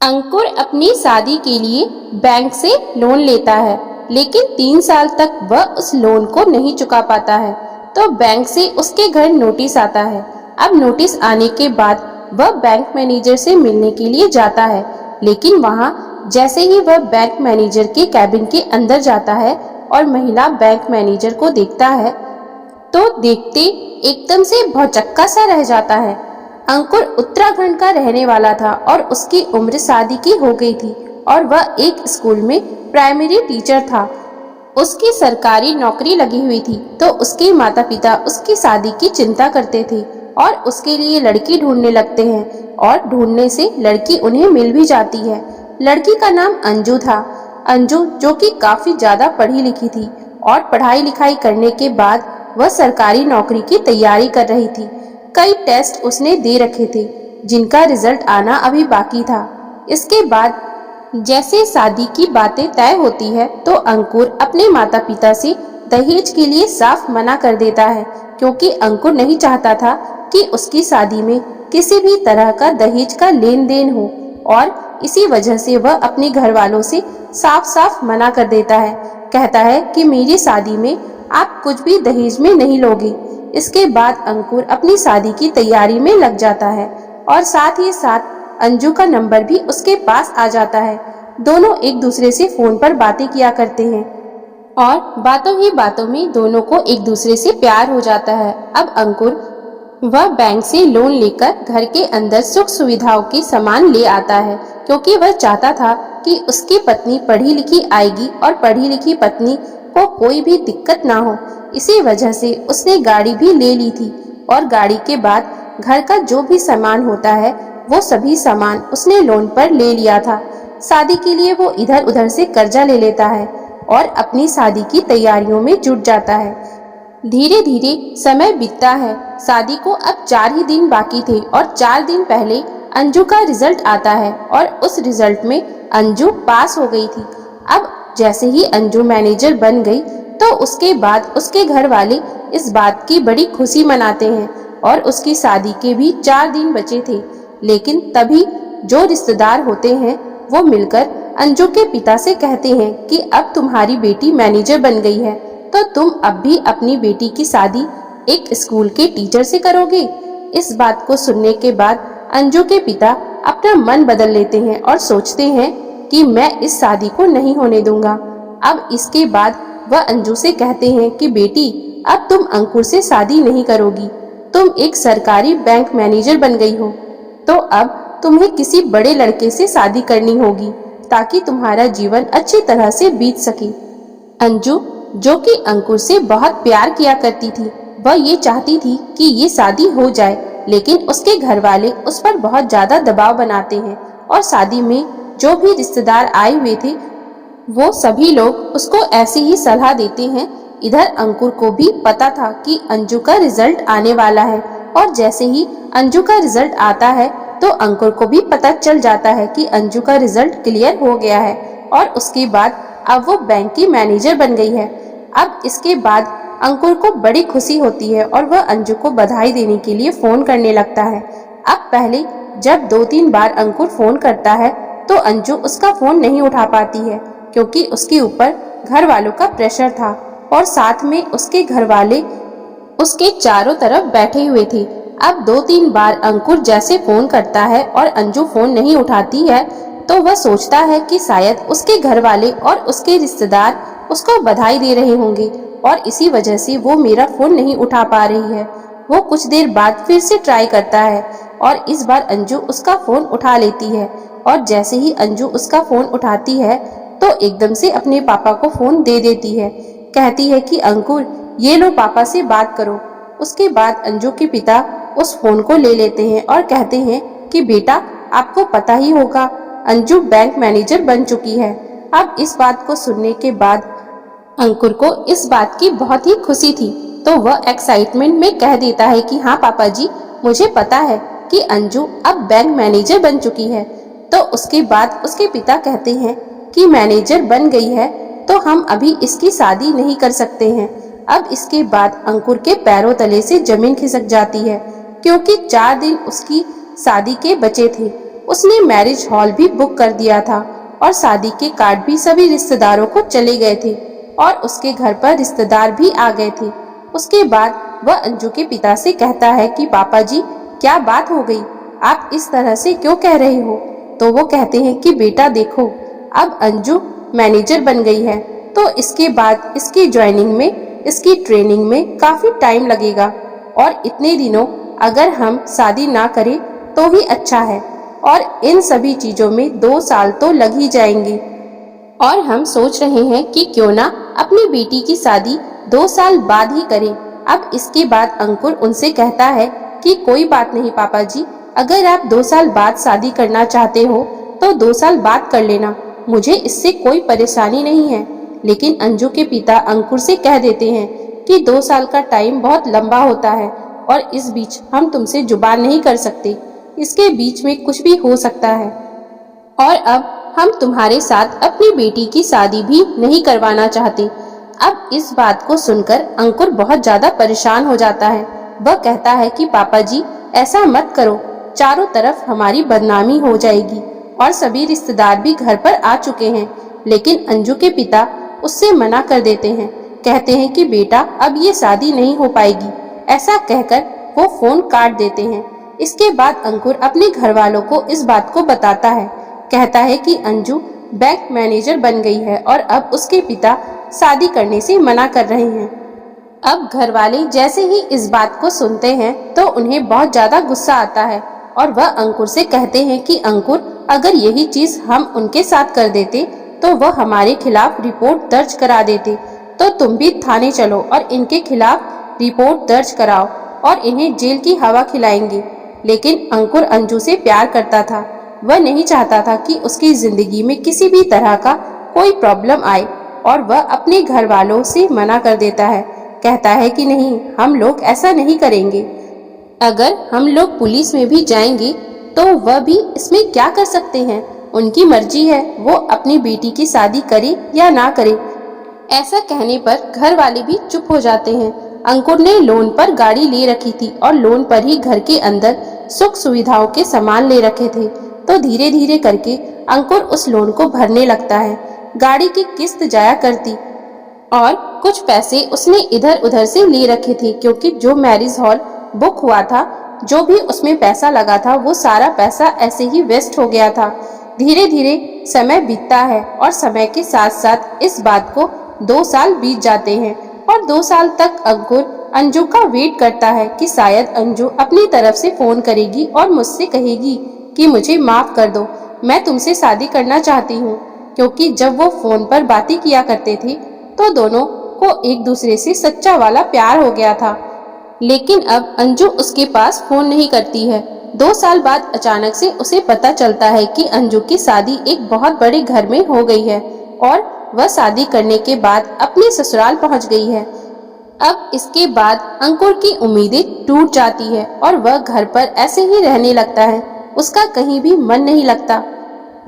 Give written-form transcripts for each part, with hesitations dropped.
अंकुर अपनी शादी के लिए बैंक से लोन लेता है, लेकिन 3 साल तक वह उस लोन को नहीं चुका पाता है। तो बैंक से उसके घर नोटिस आता है। अब नोटिस आने के बाद वह बैंक मैनेजर से मिलने के लिए जाता है, लेकिन वहां जैसे ही वह बैंक मैनेजर के कैबिन के अंदर जाता है और महिला बैंक मैनेजर को देखता है, तो देखते एकदम से भौचक्का सा रह जाता है। अंकुर उत्तराखंड का रहने वाला था और उसकी उम्र शादी की हो गई थी और वह एक स्कूल में प्राइमरी टीचर था। उसकी सरकारी नौकरी लगी हुई थी, तो उसके माता पिता उसकी शादी की चिंता करते थे और उसके लिए लड़की ढूंढने लगते हैं और ढूंढने से लड़की उन्हें मिल भी जाती है। लड़की का नाम अंजू था। अंजू जो कि काफी ज्यादा पढ़ी लिखी थी और पढ़ाई लिखाई करने के बाद वह सरकारी नौकरी की तैयारी कर रही थी। कई टेस्ट उसने दे रखे थे, जिनका रिजल्ट आना अभी बाकी था। इसके बाद जैसे शादी की बातें तय होती है, तो अंकुर अपने माता पिता से दहेज के लिए साफ मना कर देता है, क्योंकि अंकुर नहीं चाहता था कि उसकी शादी में किसी भी तरह का दहेज का लेन देन हो, और इसी वजह से वह अपने घर वालों से साफ साफ मना कर देता है। कहता है कि मेरी शादी में आप कुछ भी दहेज में नहीं लोगे। इसके बाद अंकुर अपनी शादी की तैयारी में लग जाता है और साथ ही साथ अंजू का नंबर भी उसके पास आ जाता है। दोनों एक दूसरे से फोन पर बातें किया करते हैं और बातों ही बातों में दोनों को एक दूसरे से प्यार हो जाता है। अब अंकुर वह बैंक से लोन लेकर घर के अंदर सुख सुविधाओं के सामान ले आता है, क्योंकि वह चाहता था कि उसकी पत्नी पढ़ी लिखी आएगी और पढ़ी लिखी पत्नी को कोई भी दिक्कत ना हो। इसी वजह से उसने गाड़ी भी ले ली थी और गाड़ी के बाद घर का जो भी सामान होता है वो सभी सामान उसने लोन पर ले लिया था। शादी के लिए वो इधर उधर से कर्जा ले लेता है और अपनी शादी की तैयारियों में जुट जाता है। धीरे धीरे समय बीतता है। शादी को अब 4 ही दिन बाकी थे और 4 दिन पहले अंजू का रिजल्ट आता है और उस रिजल्ट में अंजू पास हो गई थी। अब जैसे ही अंजू मैनेजर बन गई, तो उसके बाद उसके घर वाले इस बात की बड़ी खुशी मनाते हैं और उसकी शादी के भी 4 दिन बचे थे। लेकिन तभी जो रिश्तेदार होते हैं वो मिलकर अंजू के पिता से कहते हैं कि अब तुम्हारी बेटी मैनेजर बन गई है, तो तुम अब भी अपनी बेटी की शादी एक स्कूल के टीचर से करोगे। इस बात को सुनने के बाद अंजू के पिता अपना मन बदल लेते हैं और सोचते हैं कि मैं इस शादी को नहीं होने दूंगा। अब इसके बाद वह अंजू से कहते हैं कि बेटी, अब तुम अंकुर से शादी नहीं करोगी। तुम एक सरकारी बैंक मैनेजर बन गई हो, तो अब तुम्हें किसी बड़े लड़के से शादी करनी होगी, ताकि तुम्हारा जीवन अच्छी तरह से बीत सके। अंजू जो कि अंकुर से बहुत प्यार किया करती थी, वह ये चाहती थी कि ये शादी हो जाए, लेकिन उसके घर वाले उस पर बहुत ज्यादा दबाव बनाते हैं और शादी में जो भी रिश्तेदार आए हुए थे वो सभी लोग उसको ऐसी ही सलाह देते हैं। इधर अंकुर को भी पता था कि अंजू का रिजल्ट आने वाला है, और जैसे ही अंजू का रिजल्ट आता है तो अंकुर को भी पता चल जाता है कि अंजू का रिजल्ट क्लियर हो गया है और उसके बाद अब वो बैंक की मैनेजर बन गई है। अब इसके बाद अंकुर को बड़ी खुशी होती है और वह अंजू को बधाई देने के लिए फोन करने लगता है। अब पहले जब 2-3 बार अंकुर फोन करता है तो अंजू उसका फोन नहीं उठा पाती है, क्योंकि उसके ऊपर घर वालों का प्रेशर था और साथ में उसके घर वाले उसके चारों तरफ बैठे हुए थे। अब 2-3 बार अंकुर जैसे फोन करता है और अंजू फोन नहीं उठाती है, तो वह सोचता है कि शायद उसके घर वाले और उसके रिश्तेदार उसको बधाई दे रहे होंगे और इसी वजह से वो मेरा फोन नहीं उठा पा रही है। वो कुछ देर बाद फिर से ट्राई करता है और इस बार अंजू उसका फोन उठा लेती है, और जैसे ही अंजू उसका फोन उठाती है तो एकदम से अपने पापा को फोन दे देती है। कहती है कि अंकुर, ये लो, पापा से बात करो। उसके बाद अंजू के पिता उस फोन को ले लेते हैं और कहते हैं कि बेटा, आपको पता ही होगा, अंजू बैंक मैनेजर बन चुकी है। अब इस बात को सुनने के बाद अंकुर को इस बात की बहुत ही खुशी थी, तो वह एक्साइटमेंट में कह देता है कि हाँ पापा जी, मुझे पता है कि अंजू अब बैंक मैनेजर बन चुकी है। तो उसके बाद उसके पिता कहते हैं कि मैनेजर बन गई है तो हम अभी इसकी शादी नहीं कर सकते हैं। अब इसके बाद अंकुर के पैरों तले से जमीन खिसक जाती है, क्योंकि 4 दिन उसकी शादी के बचे थे उसने मैरिज हॉल भी बुक कर दिया था और शादी के कार्ड भी सभी रिश्तेदारों को चले गए थे और उसके घर पर रिश्तेदार भी आ गए थे। उसके बाद वह अंजू के पिता से कहता है कि पापा जी, क्या बात हो गई, आप इस तरह से क्यों कह रहे हो? तो वो कहते हैं कि बेटा देखो, अब अंजू मैनेजर बन गई है, तो इसके बाद इसकी ज्वाइनिंग में, इसकी ट्रेनिंग में काफी टाइम लगेगा और इतने दिनों अगर हम शादी ना करें तो ही अच्छा है और इन सभी चीजों में 2 साल तो लग ही जाएंगे और हम सोच रहे हैं कि क्यों ना अपनी बेटी की शादी 2 साल बाद ही करें। अब इसके बाद अंकुर उनसे कहता है कि कोई बात नहीं पापा जी, अगर आप 2 साल बाद शादी करना चाहते हो तो 2 साल बाद कर लेना, मुझे इससे कोई परेशानी नहीं है। लेकिन अंजू के पिता अंकुर से कह देते हैं कि 2 साल का टाइम बहुत लंबा होता है और इस बीच हम तुमसे जुबान नहीं कर सकते, इसके बीच में कुछ भी हो सकता है और अब हम तुम्हारे साथ अपनी बेटी की शादी भी नहीं करवाना चाहते। अब इस बात को सुनकर अंकुर बहुत ज्यादा परेशान हो जाता है। वह कहता है कि पापा जी, ऐसा मत करो, चारों तरफ हमारी बदनामी हो जाएगी और सभी रिश्तेदार भी घर पर आ चुके हैं। लेकिन अंजू के पिता उससे मना कर देते हैं, कहते हैं कि बेटा अब ये शादी नहीं हो पाएगी। ऐसा कहकर वो फोन काट देते हैं। इसके बाद अंकुर अपने घर वालों को इस बात को बताता है, कहता है कि अंजू बैंक मैनेजर बन गई है और अब उसके पिता शादी करने से मना कर रहे हैं। अब घर वाले जैसे ही इस बात को सुनते हैं तो उन्हें बहुत ज्यादा गुस्सा आता है और वह अंकुर से कहते हैं कि अंकुर, अगर यही चीज हम उनके साथ कर देते तो वह हमारे खिलाफ रिपोर्ट दर्ज करा देते, तो तुम भी थाने चलो और इनके खिलाफ रिपोर्ट दर्ज कराओ और इन्हें जेल की हवा खिलाएंगे। लेकिन अंकुर अंजू से प्यार करता था, वह नहीं चाहता था कि उसकी जिंदगी में किसी भी तरह का कोई प्रॉब्लम आए और वह अपने घर वालों से मना कर देता है, कहता है कि नहीं, हम लोग ऐसा नहीं करेंगे। अगर हम लोग पुलिस में भी जाएंगे तो वह भी इसमें क्या कर सकते हैं, उनकी मर्जी है, वो अपनी बेटी की शादी करे या ना करे। ऐसा कहने पर घर वाले भी चुप हो जाते हैं। अंकुर ने लोन पर गाड़ी ले रखी थी और लोन पर ही घर के अंदर सुख सुविधाओं के सामान ले रखे थे, तो धीरे धीरे करके अंकुर उस लोन को भरने लगता है। गाड़ी की किस्त जाया करती और कुछ पैसे उसने इधर उधर से ले रखे थे, क्योंकि जो मैरिज हॉल बुक हुआ था, जो भी उसमें पैसा लगा था, वो सारा पैसा ऐसे ही वेस्ट हो गया था। धीरे धीरे समय बीतता है और समय के साथ साथ इस बात को 2 साल बीत जाते हैं और 2 साल तक अंकुर अंजू का वेट करता है कि शायद अंजू अपनी तरफ से फोन करेगी और मुझसे कहेगी कि मुझे माफ कर दो, मैं तुमसे शादी करना चाहती हूँ। क्योंकि जब वो फोन पर बातें किया करते थे तो दोनों को एक दूसरे से सच्चा वाला प्यार हो गया था। लेकिन अब अंजू उसके पास फोन नहीं करती है। 2 साल बाद अचानक से उसे पता चलता है कि अंजू की शादी एक बहुत बड़े घर में हो गई है और वह शादी करने के बाद अपने ससुराल पहुंच गई है। अब इसके बाद अंकुर की उम्मीदें टूट जाती है और वह घर पर ऐसे ही रहने लगता है। उसका कहीं भी मन नहीं लगता।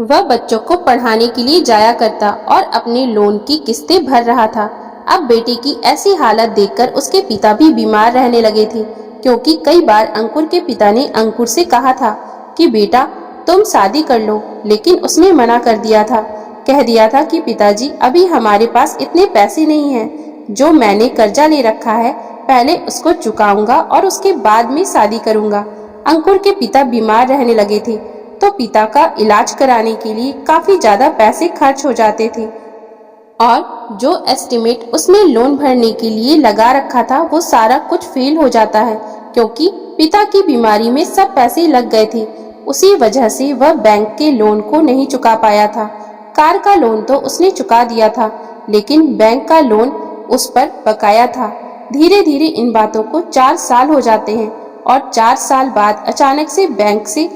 वह बच्चों को पढ़ाने के लिए जाया करता और अपने लोन की किस्तें भर रहा था। अब बेटे की ऐसी हालत देखकर उसके पिता भी बीमार रहने लगे थे, क्योंकि कई बार अंकुर के पिता ने अंकुर से कहा था कि बेटा तुम शादी कर लो, लेकिन उसने मना कर दिया था। कह दिया था कि पिताजी, अभी हमारे पास इतने पैसे नहीं हैं, जो मैंने कर्जा ले रखा है पहले उसको चुकाऊंगा और उसके बाद में शादी करूंगा। अंकुर के पिता बीमार रहने लगे थे, तो पिता का इलाज कराने के लिए काफी ज्यादा पैसे खर्च हो जाते थे और जो एस्टिमेट उसने लोन भरने के लिए लगा रखा था वो सारा कुछ फेल हो जाता है, क्योंकि पिता की बीमारी में सब पैसे लग गए थे। उसी वजह से वह बैंक के लोन को नहीं चुका पाया था। कार का लोन तो उसने चुका दिया था, लेकिन बैंक का लोन उस पर बकाया था। धीरे धीरे इन बातों को 4 साल हो जाते हैं और 4 साल बाद अचानक से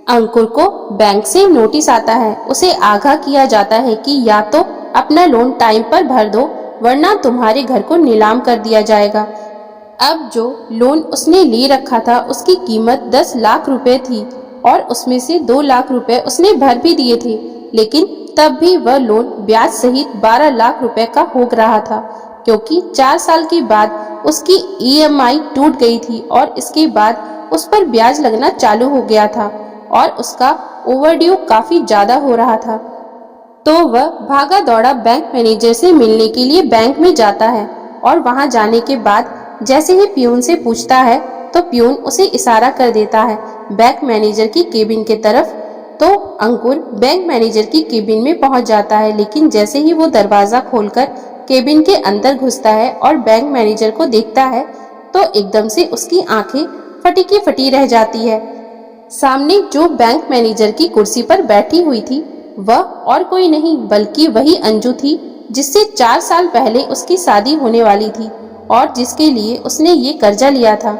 अंकुर को बैंक से नोटिस आता है। उसे आगाह किया जाता है कि या तो अपना लोन टाइम पर भर दो, वरना तुम्हारे घर को नीलाम कर दिया जाएगा। अब जो लोन उसने ले रखा था उसकी कीमत 10 लाख रुपए थी और उसमें से 2 लाख रुपए उसने भर भी दिए थे, लेकिन तब भी वह लोन ब्याज सहित 12 लाख रुपए का हो रहा था, क्योंकि 4 साल के बाद उसकी EMI टूट गई थी और इसके बाद उस पर ब्याज लगना चालू हो गया था और उसका ओवरड्यू काफी ज्यादा हो रहा था। तो वह भागा दौड़ा बैंक मैनेजर से मिलने के लिए बैंक में जाता है और वहां जाने के बाद जैसे ही पियून से पूछता है तो पियून उसे इशारा कर देता है बैंक मैनेजर की केबिन के तरफ। तो अंकुर बैंक मैनेजर की केबिन में पहुंच जाता है, लेकिन जैसे ही वो दरवाजा खोलकर केबिन के अंदर घुसता है और बैंक मैनेजर को देखता है तो एकदम से उसकी आंखें फटी की फटी रह जाती है। सामने जो बैंक मैनेजर की कुर्सी पर बैठी हुई थी वह और कोई नहीं बल्कि वही अंजू थी जिससे 4 साल पहले उसकी शादी होने वाली थी और जिसके लिए उसने ये कर्जा लिया था।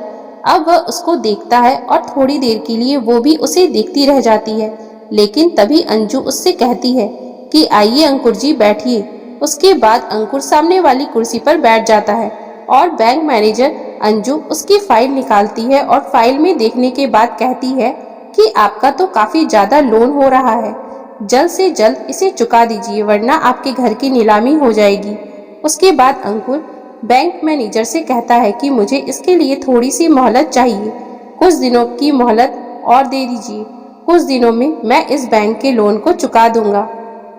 अब वह उसको देखता है और थोड़ी देर के लिए वो भी उसे देखती रह जाती है, लेकिन तभी अंजू उससे कहती है कि आइए अंकुर जी बैठिए। उसके बाद अंकुर सामने वाली कुर्सी पर बैठ जाता है और बैंक मैनेजर अंजू उसकी फाइल निकालती है और फाइल में देखने के बाद कहती है कि आपका तो काफी ज्यादा लोन हो रहा है, जल्द से जल्द इसे चुका दीजिए वरना आपके घर की नीलामी हो जाएगी। उसके बाद अंकुर बैंक मैनेजर से कहता है कि मुझे इसके लिए थोड़ी सी मोहलत चाहिए, कुछ दिनों की मोहलत और दे दीजिए, कुछ दिनों में मैं इस बैंक के लोन को चुका दूंगा।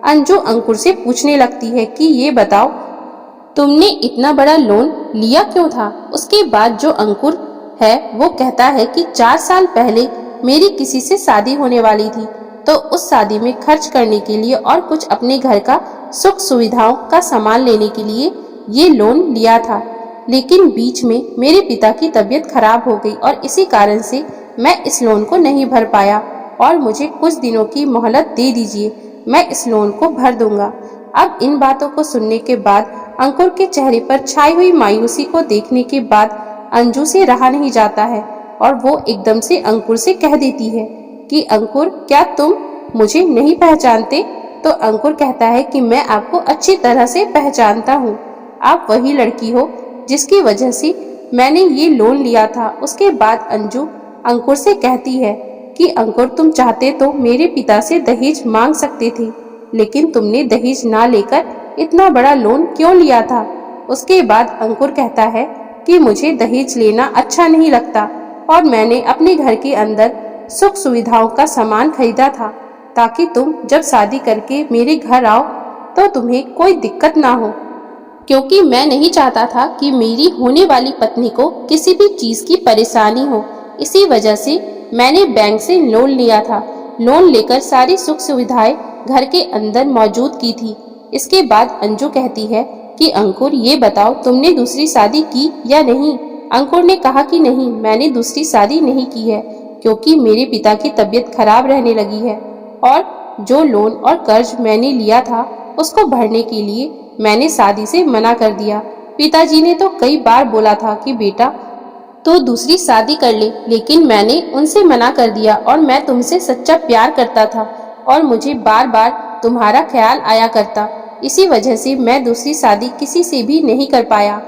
अंजू अंकुर से पूछने लगती है कि ये बताओ तुमने इतना बड़ा लोन लिया क्यों था। उसके बाद जो अंकुर है वो कहता है कि 4 साल पहले मेरी किसी से शादी होने वाली थी, तो उस शादी में खर्च करने के लिए और कुछ अपने घर का सुख सुविधाओं का सामान लेने के लिए ये लोन लिया था, लेकिन बीच में मेरे पिता की तबीयत खराब हो गई और इसी कारण से मैं इस लोन को नहीं भर पाया और मुझे कुछ दिनों की मोहलत दे दीजिए, मैं इस लोन को भर दूंगा। अब इन बातों को सुनने के बाद अंकुर के चेहरे पर छाई हुई मायूसी को देखने के बाद अंजू से रहा नहीं जाता है और वो एकदम से अंकुर से कह देती है कि अंकुर क्या तुम मुझे नहीं पहचानते। तो अंकुर कहता है कि मैं आपको अच्छी तरह से पहचानता हूँ, आप वही लड़की हो जिसकी वजह से मैंने ये लोन लिया था। उसके बाद अंजू अंकुर से कहती है कि अंकुर तुम चाहते तो मेरे पिता से दहेज मांग सकते थे, लेकिन तुमने दहेज ना लेकर इतना बड़ा लोन क्यों लिया था। उसके बाद अंकुर कहता है कि मुझे दहेज लेना अच्छा नहीं लगता और मैंने अपने घर के अंदर सुख सुविधाओं का सामान खरीदा था ताकि तुम जब शादी करके मेरे घर आओ तो तुम्हें कोई दिक्कत ना हो, क्योंकि मैं नहीं चाहता था कि मेरी होने वाली पत्नी को किसी भी चीज की परेशानी हो। इसी वजह से मैंने बैंक से लोन लिया था। लोन लेकर सारी सुख सुविधाएं घर के अंदर मौजूद की थी। इसके बाद अंजू कहती है कि अंकुर ये बताओ तुमने दूसरी शादी की या नहीं। अंकुर ने कहा कि नहीं, मैंने दूसरी शादी नहीं की है क्योंकि मेरे पिता की तबीयत खराब रहने लगी है और जो लोन और कर्ज मैंने लिया था उसको भरने के लिए मैंने शादी से मना कर दिया। पिताजी ने तो कई बार बोला था कि बेटा तो दूसरी शादी कर ले, लेकिन मैंने उनसे मना कर दिया और मैं तुमसे सच्चा प्यार करता था और मुझे बार बार तुम्हारा ख्याल आया करता, इसी वजह से मैं दूसरी शादी किसी से भी नहीं कर पाया।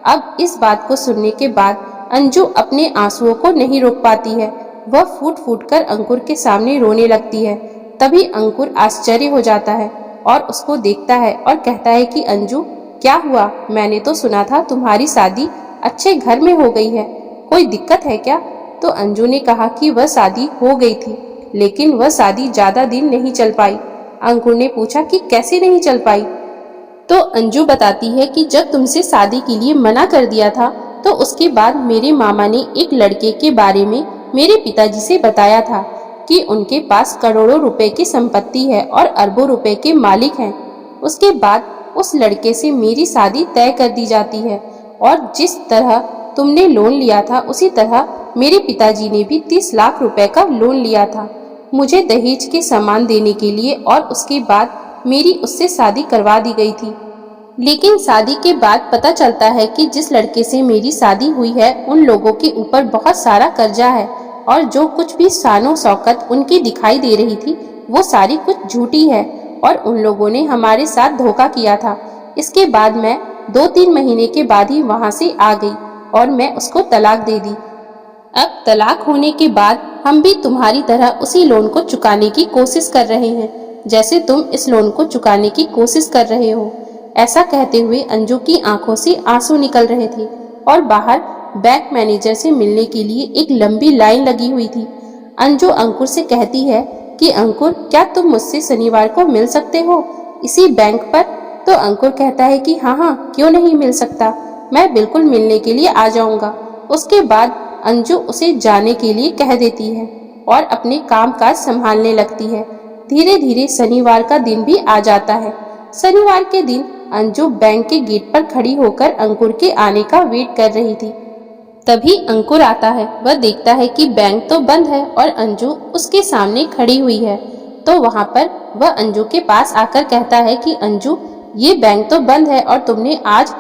अब इस बात को सुनने के बाद अंजू अपने आंसुओं को नहीं रोक पाती है, वह फूट फूट कर अंकुर के सामने रोने लगती है। तभी अंकुर आश्चर्य हो जाता है और उसको देखता है और कहता है कि अंजू क्या हुआ, मैंने तो सुना था तुम्हारी शादी अच्छे घर में हो गई है, कोई दिक्कत है क्या। तो अंजू ने कहा कि वह शादी हो गई थी लेकिन वह शादी ज्यादा दिन नहीं चल पाई। अंकुर ने पूछा कि कैसे नहीं चल पाई। तो अंजू बताती है कि जब तुमसे शादी के लिए मना कर दिया था तो उसके बाद मेरे मामा ने एक लड़के के बारे में मेरे पिताजी से बताया था कि उनके पास करोड़ों रुपए की संपत्ति है और अरबों रुपए के मालिक हैं। उसके बाद उस लड़के से मेरी शादी तय कर दी जाती है और जिस तरह तुमने लोन लिया था उसी तरह मेरे पिताजी ने भी 30 लाख रुपए का लोन लिया था मुझे दहेज के सामान देने के लिए और उसके बाद मेरी उससे शादी करवा दी गई थी। लेकिन शादी के बाद पता चलता है कि जिस लड़के से मेरी शादी हुई है उन लोगों के ऊपर बहुत सारा कर्जा है और जो कुछ भी शानो शौकत उनकी दिखाई दे रही थी वो सारी कुछ झूठी है और उन लोगों ने हमारे साथ धोखा किया था। इसके बाद मैं 2-3 महीने के बाद ही वहां से आ गई और मैं उसको तलाक दे दी। अब तलाक होने के बाद हम भी तुम्हारी तरह उसी लोन को चुकाने की कोशिश कर रहे हैं जैसे तुम इस लोन को चुकाने की कोशिश कर रहे हो। ऐसा कहते हुए अंजू की आंखों से आंसू निकल रहे थे और बाहर बैंक मैनेजर से मिलने के लिए एक लंबी लाइन लगी हुई थी। अंजू अंकुर से कहती है कि अंकुर, क्या तुम मुझसे शनिवार को मिल सकते हो इसी बैंक पर? तो अंकुर कहता है कि हाँ हाँ, क्यों नहीं मिल सकता, मैं बिल्कुल मिलने के लिए आ जाऊंगा। उसके बाद अंजू उसे जाने के लिए कह देती है और अपने काम काज संभालने लगती है। धीरे धीरे शनिवार का दिन भी आ जाता है। शनिवार के दिन अंजू बैंक के गेट पर खड़ी होकर अंकुर के आने का वेट कर रही थी। तभी अंकुर आता है। वह देखता है कि बैंक तो बंद है और अंजू उसके सामने खड़ी हुई है। तो वहाँ पर वह अंजू के पास आकर कहता है कि अंजू, ये बैंक तो बंद है और तुमने आज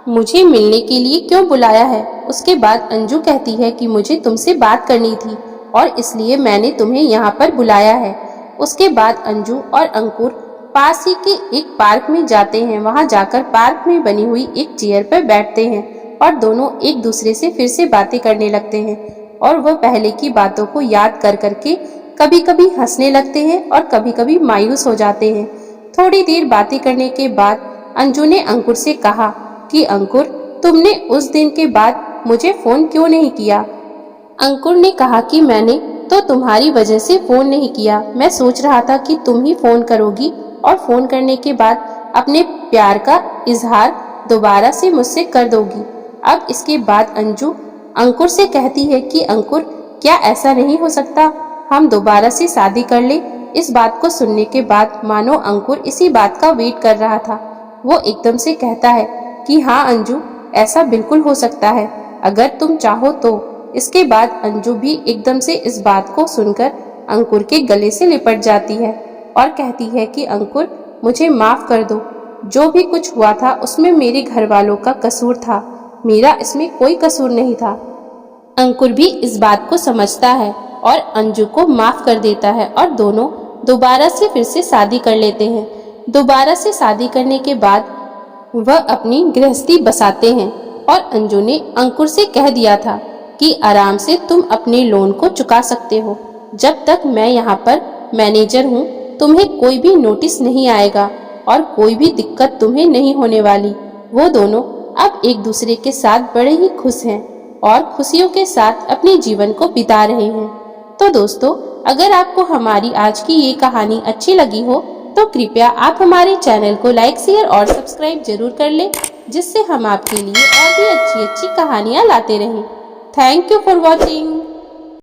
मुझे मिलने के लिए क्यों बुलाया है? उसके बाद अंजू कहती है कि मुझे तुमसे बात करनी थी और इसलिए मैंने तुम्हें यहाँ पर बुलाया है। उसके बाद अंजू और अंकुर पास ही के एक पार्क में जाते हैं। वहाँ जाकर पार्क में बनी हुई एक चेयर पर बैठते हैं और दोनों एक दूसरे से फिर से बातें करने लगते हैं और वह पहले की बातों को याद कर करके कभी कभी हंसने लगते हैं और कभी कभी मायूस हो जाते हैं। थोड़ी देर बातें करने के बाद अंजू ने अंकुर से कहा कि अंकुर, तुमने उस दिन के बाद मुझे फोन क्यों नहीं किया? अंकुर ने कहा कि मैंने तो तुम्हारी वजह से फोन नहीं किया। मैं सोच रहा था कि तुम ही फोन करोगी और फोन करने के बाद अपने प्यार का इजहार दोबारा से मुझसे कर दोगी। अब इसके बाद अंजू अंकुर से कहती है कि अंकुर, क्या ऐसा नहीं हो सकता, हम दोबारा से शादी कर ले? इस बात को सुनने के बाद मानो अंकुर इसी बात का वेट कर रहा था। वो एकदम से कहता है कि हाँ अंजू, ऐसा बिल्कुल हो सकता है, अगर तुम चाहो तो। इसके बाद अंजू भी एकदम से इस बात को सुनकर अंकुर के गले से लिपट जाती है और कहती है कि अंकुर, मुझे माफ कर दो। जो भी कुछ हुआ था उसमें मेरे घर वालों का कसूर था, मेरा इसमें कोई कसूर नहीं था। अंकुर भी इस बात को समझता है और अंजू को माफ कर देता है और दोनों दोबारा से फिर से शादी कर लेते हैं। दोबारा से शादी करने के बाद वह अपनी गृहस्थी बसाते हैं और अंजू ने अंकुर से कह दिया था कि आराम से तुम अपने लोन को चुका सकते हो। जब तक मैं यहाँ पर मैनेजर हूँ, तुम्हें कोई भी नोटिस नहीं आएगा और कोई भी दिक्कत तुम्हें नहीं होने वाली। वो दोनों अब एक दूसरे के साथ बड़े ही खुश हैं और खुशियों के साथ अपने जीवन को बिता रहे हैं। तो दोस्तों, अगर आपको हमारी आज की ये कहानी अच्छी लगी हो तो कृपया आप हमारे चैनल को लाइक, शेयर और सब्सक्राइब जरूर कर लें, जिससे हम आपके लिए और भी अच्छी अच्छी कहानियाँ लाते रहें। Thank you for watching.